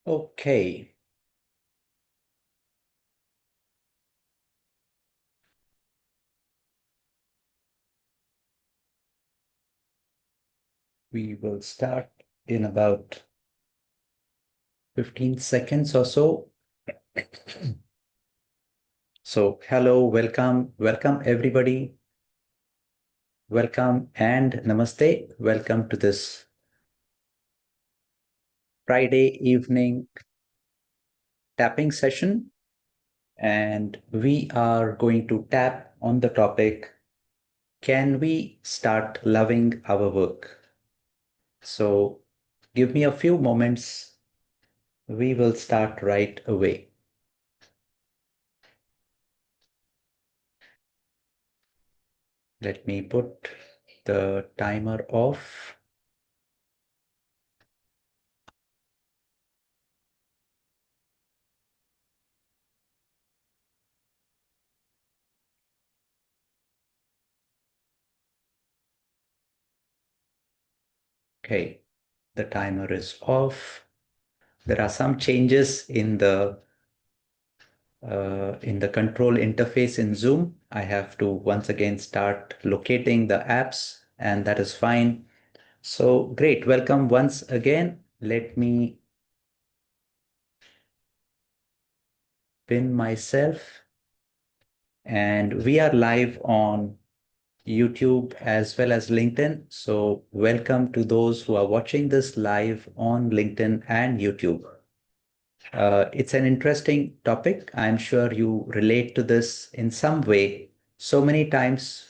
Okay, we will start in about 15 seconds or so. So, hello, welcome everybody. Welcome and namaste. Welcome to this Friday evening tapping session. And we are going to tap on the topic, can we start loving our work? So, give me a few moments. We will start right away. Let me put the timer off. Okay, the timer is off. There are some changes in the control interface in Zoom. I have to once again start locating the apps, and that is fine. So great, welcome once again. Let me pin myself, and we are live on YouTube as well as LinkedIn. So welcome to those who are watching this live on LinkedIn and YouTube. It's an interesting topic. I'm sure you relate to this in some way. So many times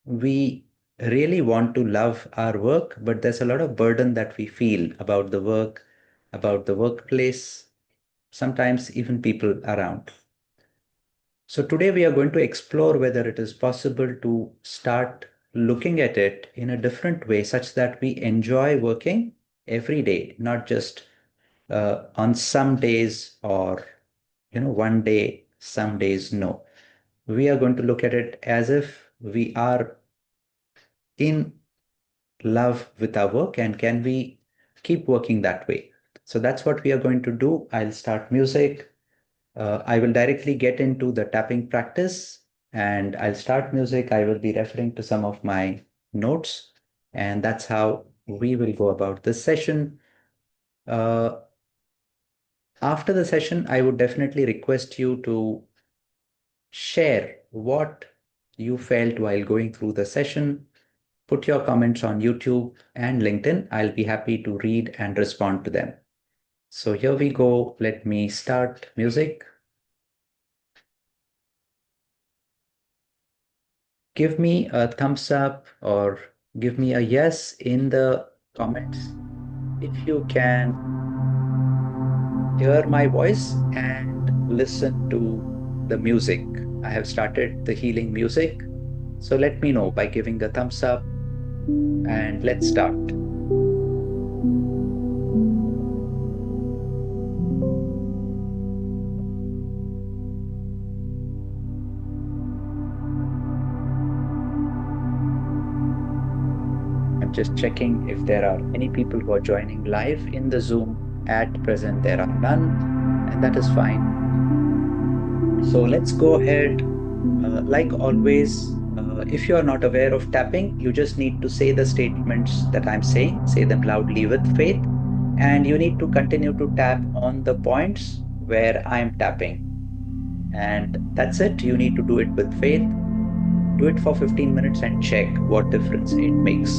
we really want to love our work, but there's a lot of burden that we feel about the work, about the workplace, sometimes even people around. So today we are going to explore whether it is possible to start looking at it in a different way, such that we enjoy working every day, not just on some days or one day, some days no. We are going to look at it as if we are in love with our work, and can we keep working that way? So that's what we are going to do. I'll start music. I will directly get into the tapping practice, and I'll start music. I will be referring to some of my notes, and that's how we will go about this session. Uh, After the session, I would definitely request you to share what you felt while going through the session. Put your comments on YouTube and LinkedIn. I'll be happy to read and respond to them. So here we go. Let me start music. Give me a thumbs up or give me a yes in the comments if you can hear my voice and listen to the music. I have started the healing music. So let me know by giving a thumbs up, and let's start. I'm just checking if there are any people who are joining live in the Zoom. At present, there are none, and that is fine. So let's go ahead. Like always, if you are not aware of tapping, you just need to say the statements that I'm saying, say them loudly with faith, and you need to continue to tap on the points where I'm tapping. And that's it. You need to do it with faith. Do it for 15 minutes and check what difference it makes.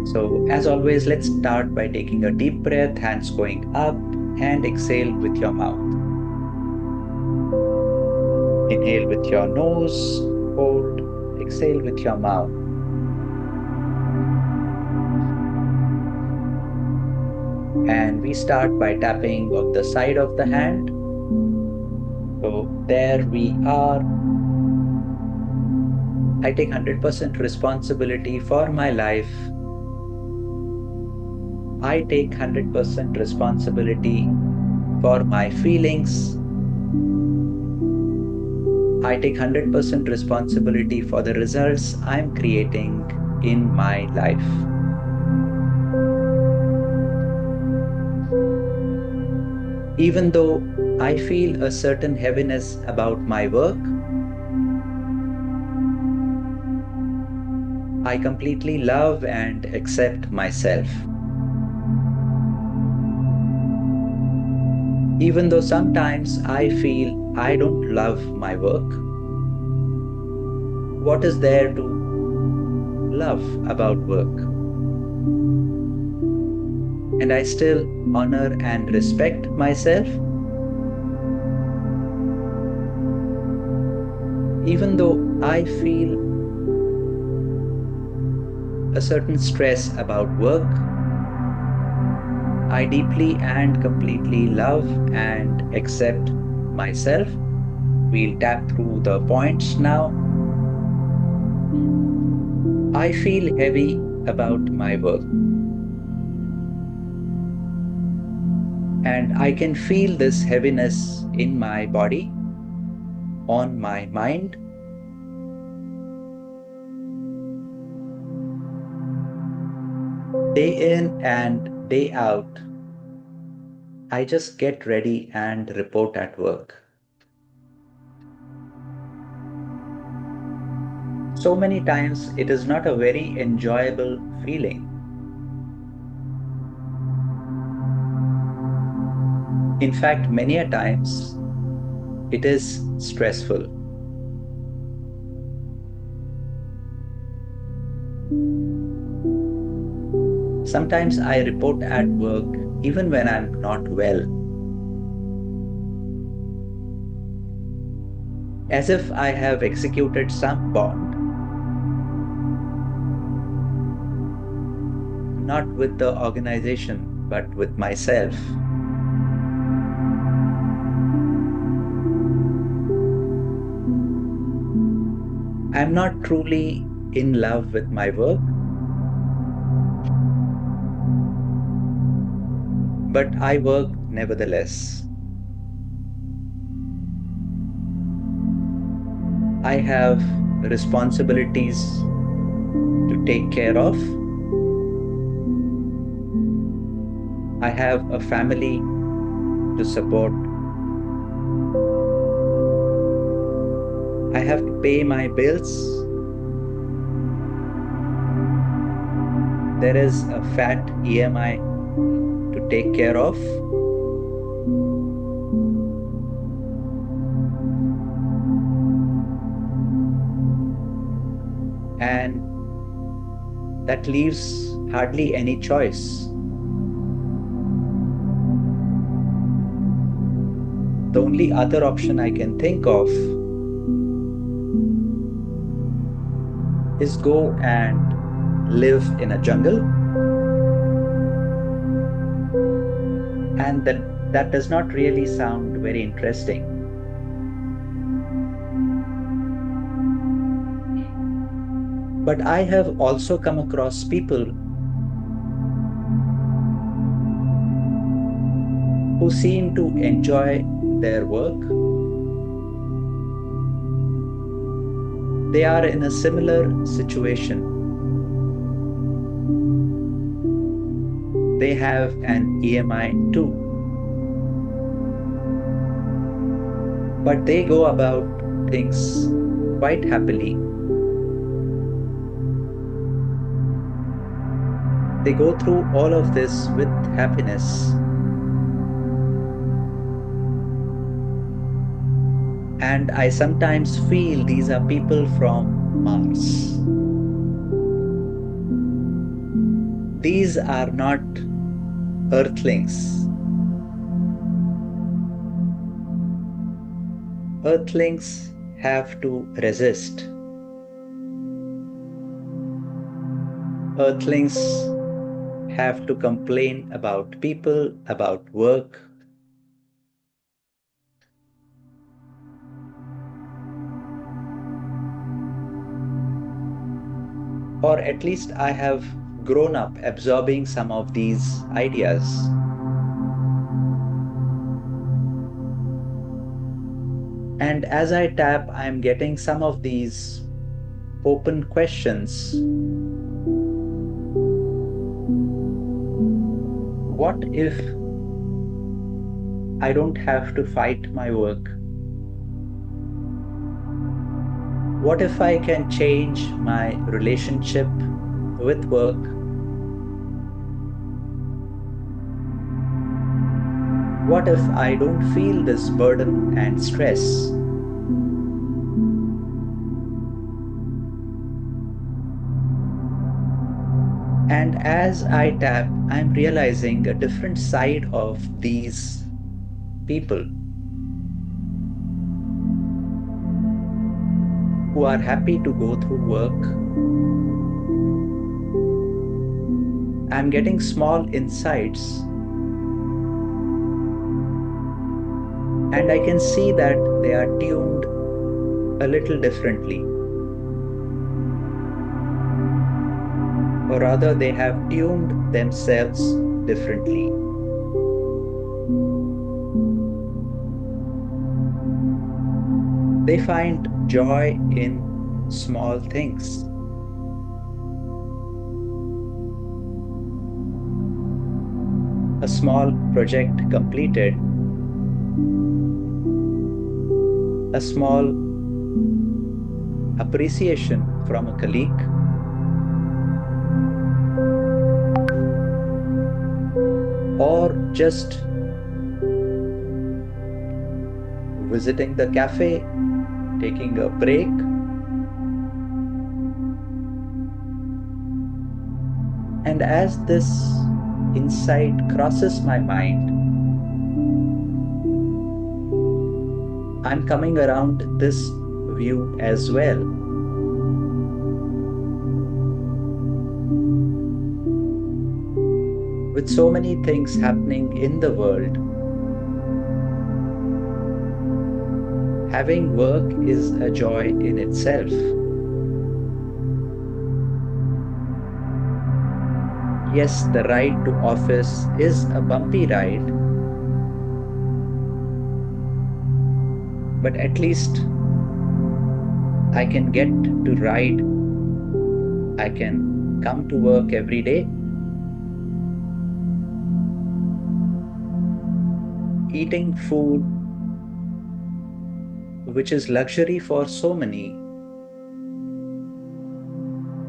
So, as always, let's start by taking a deep breath, hands going up, and exhale with your mouth. Inhale with your nose, hold, exhale with your mouth. And we start by tapping on the side of the hand. So there we are. I take 100% responsibility for my life. I take 100% responsibility for my feelings. I take 100% responsibility for the results I'm creating in my life. Even though I feel a certain heaviness about my work, I completely love and accept myself. Even though sometimes I feel I don't love my work, what is there to love about work? And I still honor and respect myself, even though I feel a certain stress about work. I deeply and completely love and accept myself. We'll tap through the points now. I feel heavy about my work, and I can feel this heaviness in my body, on my mind. Day in and day out, I just get ready and report at work. So many times it is not a very enjoyable feeling. In fact, many a times it is stressful. Sometimes I report at work even when I'm not well, as if I have executed some bond, not with the organization, but with myself. I'm not truly in love with my work, but I work nevertheless. I have responsibilities to take care of. I have a family to support. I have to pay my bills. There is a fat EMI to take care of. And that leaves hardly any choice. The only other option I can think of is go and live in a jungle. And that does not really sound very interesting. But I have also come across people who seem to enjoy their work. They are in a similar situation. They have an EMI too, but they go about things quite happily. They go through all of this with happiness. And I sometimes feel these are people from Mars. These are not earthlings. Earthlings have to resist. Earthlings have to complain about people, about work. Or at least I have grown up absorbing some of these ideas. And as I tap, I'm getting some of these open questions. What if I don't have to fight my work? What if I can change my relationship with work? What if I don't feel this burden and stress? And as I tap, I'm realizing a different side of these people who are happy to go through work. I'm getting small insights, and I can see that they are tuned a little differently, or rather, they have tuned themselves differently. They find joy in small things. A small project completed, a small appreciation from a colleague, or just visiting the cafe, taking a break. And as this insight crosses my mind, I'm coming around this view as well. With so many things happening in the world, having work is a joy in itself. Yes, the ride to office is a bumpy ride, but at least I can get to ride. I can come to work every day, eating food, which is luxury for so many.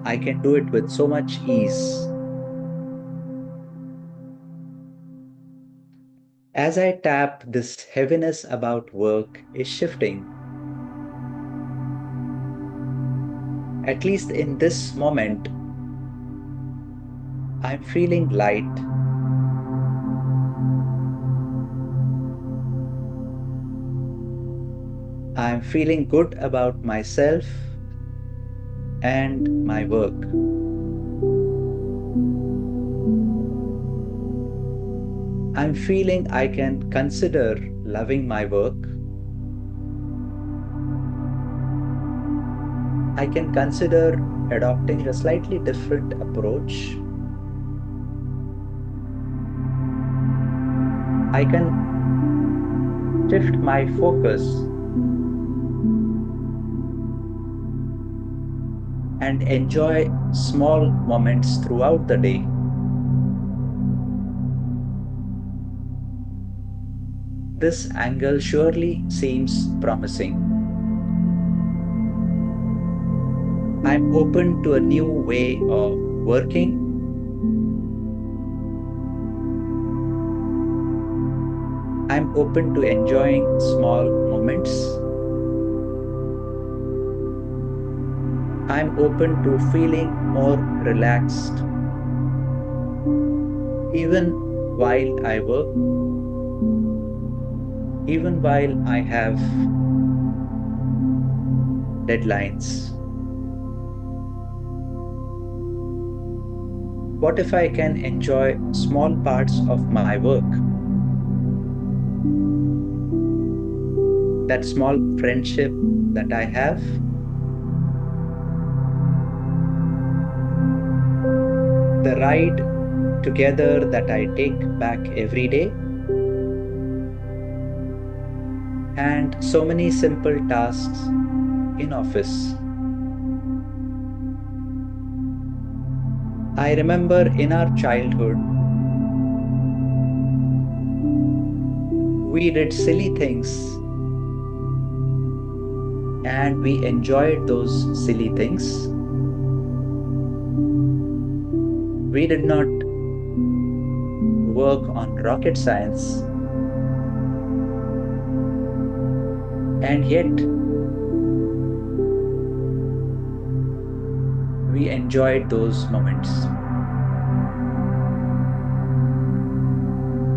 I can do it with so much ease. As I tap, this heaviness about work is shifting. At least in this moment, I'm feeling light. I'm feeling good about myself and my work. I'm feeling I can consider loving my work. I can consider adopting a slightly different approach. I can shift my focus and enjoy small moments throughout the day. This angle surely seems promising. I'm open to a new way of working. I'm open to enjoying small moments. I'm open to feeling more relaxed even while I work, even while I have deadlines. What if I can enjoy small parts of my work? That small friendship that I have, the ride together that I take back every day, and so many simple tasks in office. I remember in our childhood, We did silly things and we enjoyed those silly things. We did not work on rocket science, and yet we enjoyed those moments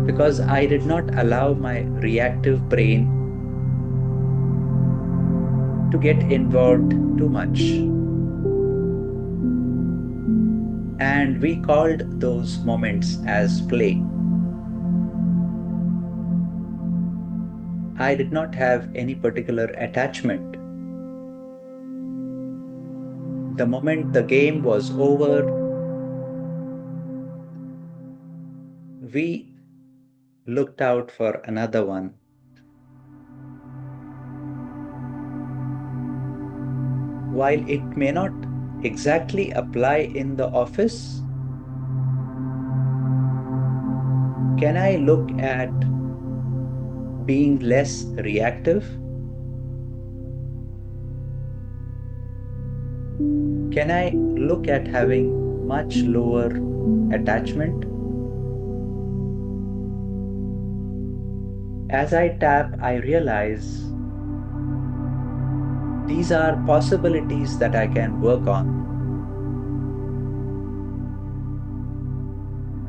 because I did not allow my reactive brain to get involved too much. And we called those moments as play. I did not have any particular attachment. The moment the game was over, we looked out for another one. While it may not exactly apply in the office, can I look at being less reactive? Can I look at having much lower attachment? As I tap, I realize these are possibilities that I can work on.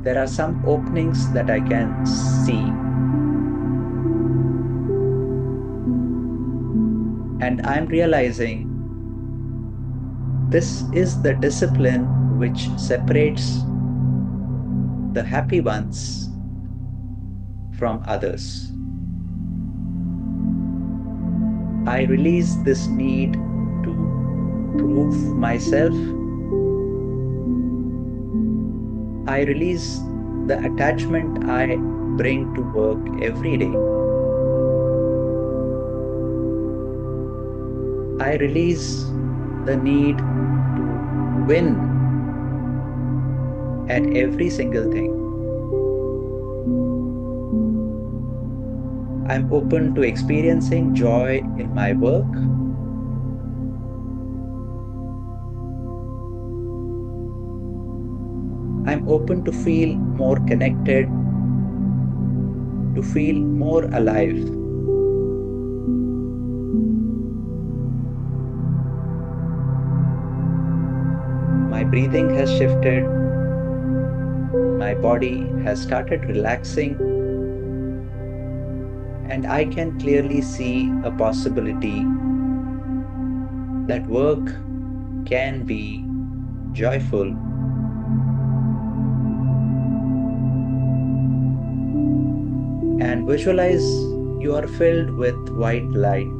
There are some openings that I can see. And I'm realizing this is the discipline which separates the happy ones from others. I release this need to prove myself. I release the attachment I bring to work every day. I release the need to win at every single thing. I'm open to experiencing joy in my work. I'm open to feel more connected, to feel more alive. My breathing has shifted, my body has started relaxing, and I can clearly see a possibility that work can be joyful. And visualize you are filled with white light,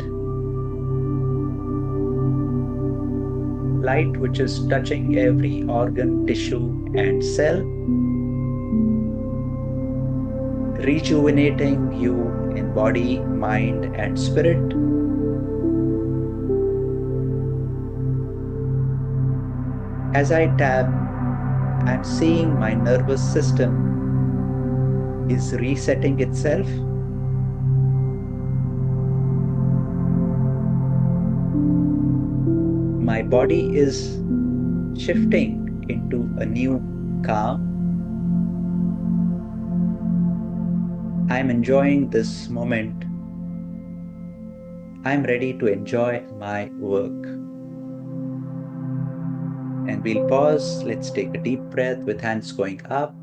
light which is touching every organ, tissue, and cell, rejuvenating you in body, mind, and spirit. As I tap, I'm seeing my nervous system is resetting itself. My body is shifting into a new calm. I'm enjoying this moment. I'm ready to enjoy my work. And we'll pause. Let's take a deep breath with hands going up.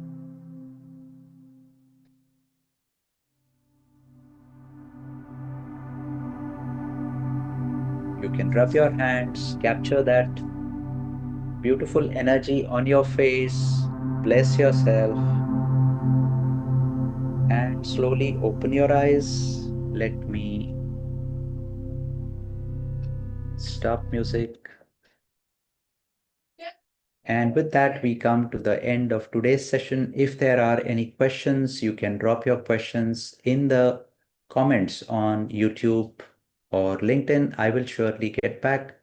You can rub your hands, capture that beautiful energy on your face, bless yourself, and slowly open your eyes. Let me stop music. And with that, we come to the end of today's session. If there are any questions, you can drop your questions in the comments on YouTube or LinkedIn. I will surely get back.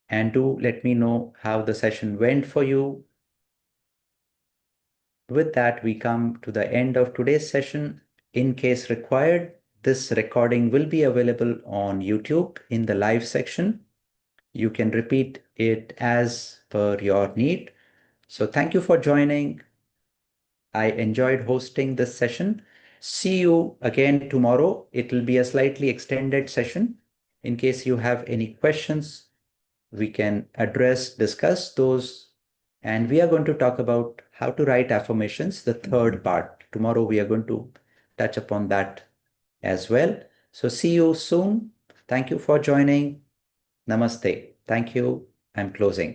And do let me know how the session went for you. With that, we come to the end of today's session. In case required, this recording will be available on YouTube in the live section. You can repeat it as per your need. So thank you for joining. I enjoyed hosting this session. See you again tomorrow. It will be a slightly extended session. In case you have any questions, we can discuss those. And we are going to talk about how to write affirmations, the third part. Tomorrow, we are going to touch upon that as well. So see you soon. Thank you for joining. Namaste. Thank you. I'm closing.